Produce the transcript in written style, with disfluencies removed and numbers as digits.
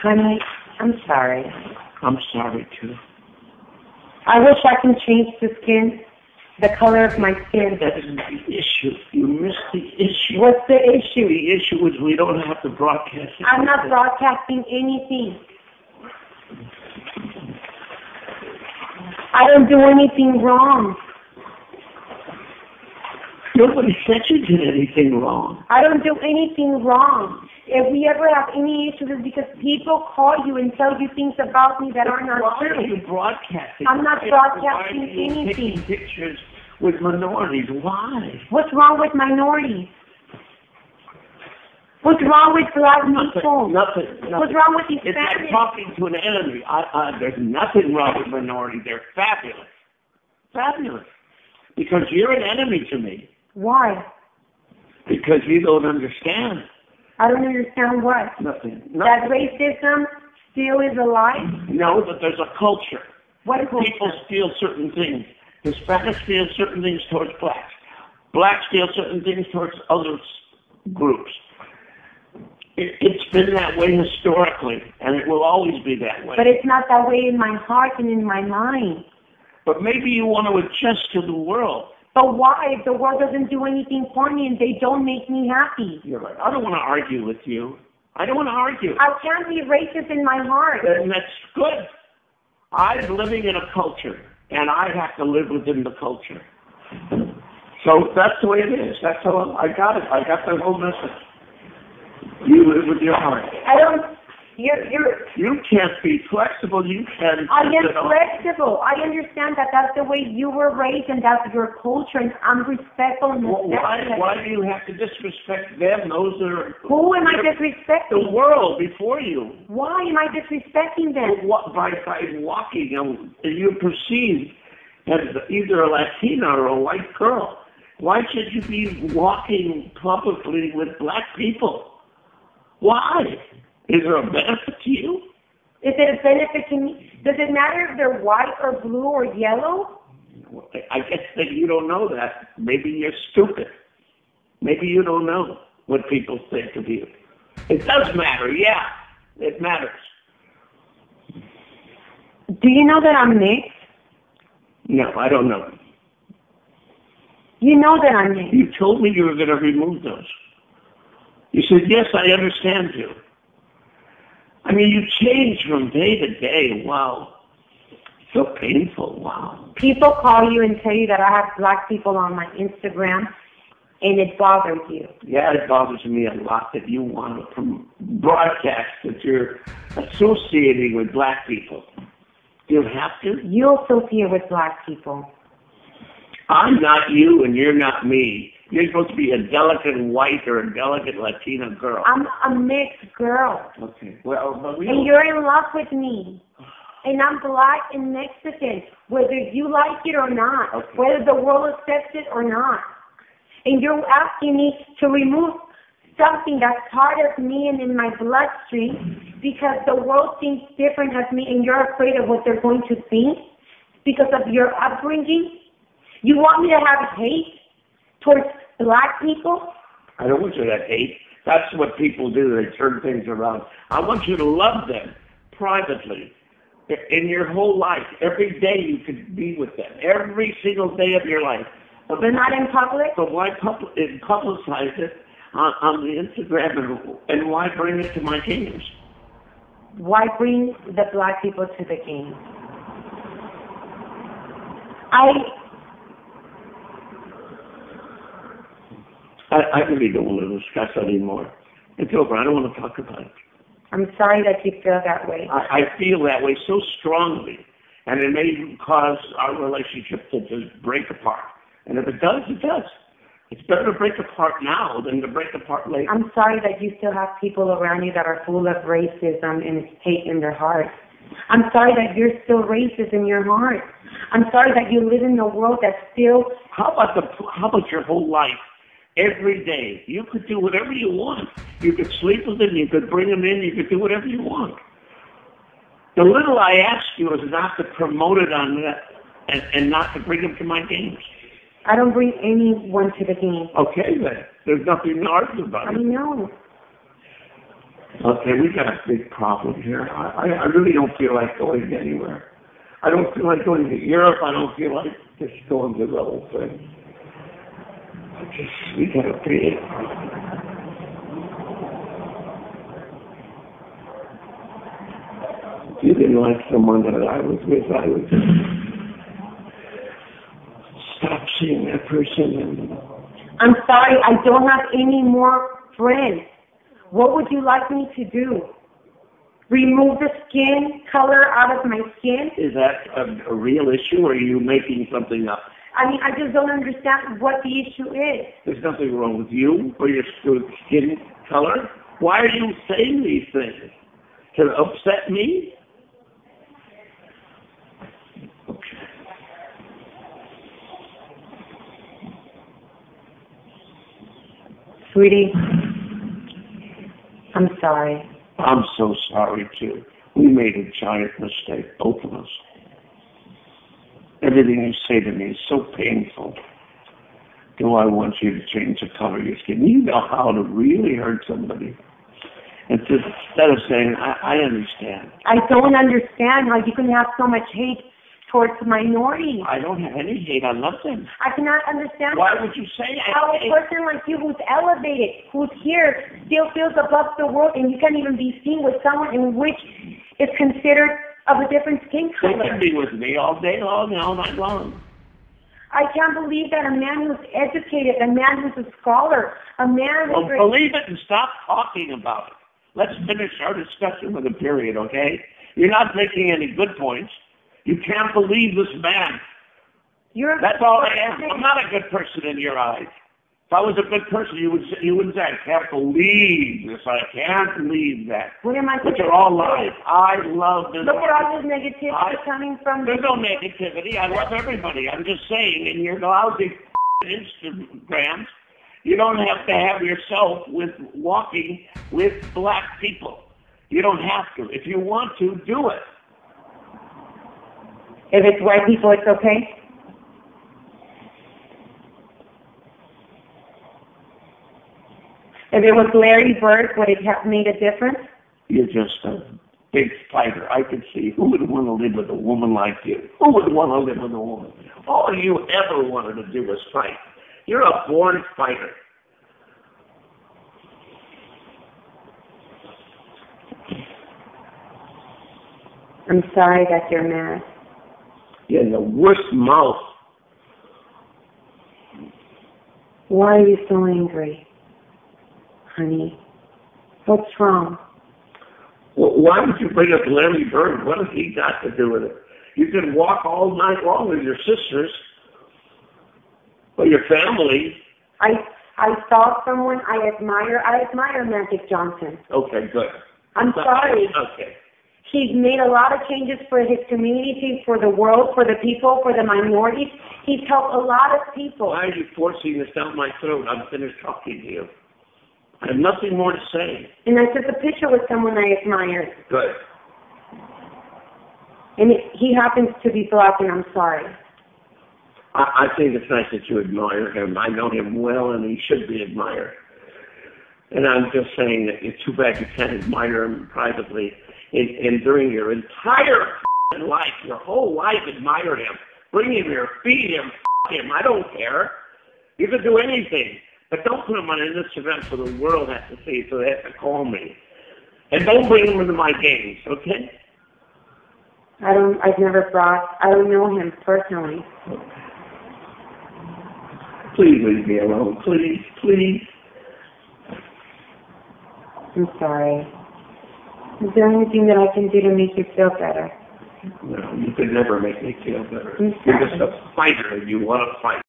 Honey, I'm sorry. I'm sorry, too. I wish I can change the color of my skin. That isn't the issue. You missed the issue. What's the issue? The issue is we don't have to broadcast it. I'm not broadcasting anything. I don't do anything wrong. Nobody said you did anything wrong. I don't do anything wrong. If we ever have any issues, it's because people call you and tell you things about me that are not true. Why are you broadcasting? I'm not broadcasting Why are you anything. taking pictures with minorities? Why? What's wrong with minorities? What's wrong with black people? Nothing. What's wrong with these It's families? like talking to an enemy. There's nothing wrong with minorities. They're fabulous. Fabulous. Because you're an enemy to me. Why? Because you don't understand. I don't understand what. Nothing. That racism still is alive? No, that there's a culture. What culture? People feel certain things. Hispanics feel certain things towards blacks. Blacks feel certain things towards other groups. It's been that way historically, and it will always be that way. But it's not that way in my heart and in my mind. But maybe you want to adjust to the world. But why? If the world doesn't do anything for me and they don't make me happy. You're right. I don't want to argue with you. I don't want to argue. I can't be racist in my heart. And that's good. I'm living in a culture, and I have to live within the culture. So that's the way it is. That's how I got it. I got the whole message. You live with your heart. You can't be flexible. You can. I am flexible. I understand that that's the way you were raised and that's your culture, and I'm respectful. And why do you have to disrespect them? Those are. Who am I disrespecting? The world before you. Why am I disrespecting them? By walking, you're perceived as either a Latina or a white girl. Why should you be walking publicly with black people? Why? Is there a benefit to you? Is it a benefit to me? Does it matter if they're white or blue or yellow? I guess that you don't know that. Maybe you're stupid. Maybe you don't know what people think of you. It does matter, yeah. It matters. Do you know that I'm mixed? No, I don't know. You know that I'm mixed. You told me you were going to remove those. You said, yes, I understand you. I mean, you change from day to day. Wow. So painful. Wow. People call you and tell you that I have black people on my Instagram, and it bothers you. Yeah, it bothers me a lot that you want to broadcast that you're associating with black people. Do you have to? You associate with black people. I'm not you and you're not me. You're supposed to be a delicate white or a delicate Latina girl. I'm a mixed girl. Okay. Well, but and you're in love with me. And I'm black and Mexican, whether you like it or not, okay. Whether the world accepts it or not. And you're asking me to remove something that's part of me and in my bloodstream because the world thinks different of me and you're afraid of what they're going to think because of your upbringing. You want me to have hate towards black people? I don't want you to have hate. That's what people do. They turn things around. I want you to love them privately. In your whole life, every day you could be with them. Every single day of your life. But not in public? But why publicize it on the Instagram and why bring it to my games? Why bring the black people to the games? I really don't want to discuss it anymore. It's over. I don't want to talk about it. I'm sorry that you feel that way. I feel that way so strongly, and it may cause our relationship to just break apart. And if it does, it does. It's better to break apart now than to break apart later. I'm sorry that you still have people around you that are full of racism and hate in their hearts. I'm sorry that you're still racist in your heart. I'm sorry that you live in a world that's still... How about your whole life? Every day, you could do whatever you want. You could sleep with them, you could bring them in, you could do whatever you want. The little I ask you is not to promote it on that and not to bring them to my games. I don't bring anyone to the game. Okay, then. There's nothing to argue about. I know. Okay, we got a big problem here. I really don't feel like going anywhere. I don't feel like going to Europe. I don't feel like just going to the whole thing. We got to pay it. If you didn't like someone that I was with, I would stop seeing that person. And I'm sorry, I don't have any more friends. What would you like me to do? Remove the skin color out of my skin? Is that a real issue, or are you making something up? I mean, I just don't understand what the issue is. There's nothing wrong with you or your skin color. Why are you saying these things? To upset me? Okay. Sweetie, I'm sorry. I'm so sorry, too. We made a giant mistake, both of us. Everything you say to me is so painful. Do I want you to change the color of your skin? You know how to really hurt somebody. And just, instead of saying, I understand. I don't understand how you can have so much hate towards minorities. I don't have any hate. I love them. I cannot understand Why would you say how a person like you who's elevated, who's here, still feels above the world, and you can't even be seen with someone in which is considered of a different skin color. They can be with me all day long and all night long. I can't believe that a man who's educated, a man who's a scholar, a man who's... Well, believe it and stop talking about it. Let's finish our discussion with a period, okay? You're not making any good points. You can't believe this man. That's all I am. I'm not a good person in your eyes. If I was a good person, you wouldn't say, I can't believe this. I can't believe that. What am I Which are all lies. I love this. Look at all this negativity coming from... There's no negativity. I love everybody. I'm just saying, in your lousy Instagrams, you don't have to have yourself walking with black people. You don't have to. If you want to, do it. If it's white people, it's okay? If it was Larry Bird, would it have made a difference? You're just a big fighter. I can see. Who would want to live with a woman like you? Who would want to live with a woman? All you ever wanted to do was fight. You're a born fighter. I'm sorry that you're mad. You're in the worst mouth. Why are you so angry, honey? What's wrong? Well, why would you bring up Larry Bird? What has he got to do with it? You can walk all night long with your sisters or your family. I saw someone I admire. I admire Magic Johnson. Okay, good. I'm sorry. Okay. He's made a lot of changes for his community, for the world, for the people, for the minorities. He's helped a lot of people. Why are you forcing this down my throat? I'm finished talking to you. I have nothing more to say. And I took a picture with someone I admire. Good. And he happens to be black, and I'm sorry. I think it's nice that you admire him. I know him well, and he should be admired. And I'm just saying that it's too bad you can't admire him privately. And during your entire life, your whole life, admire him. Bring him here, feed him, him. I don't care. You can do anything. But don't put him on an Instagram so the world has to see, so they have to call me. And don't bring him into my games, okay? I don't know him personally. Please leave me alone. Please, please. I'm sorry. Is there anything that I can do to make you feel better? No, you could never make me feel better. You're just a fighter and you want to fight.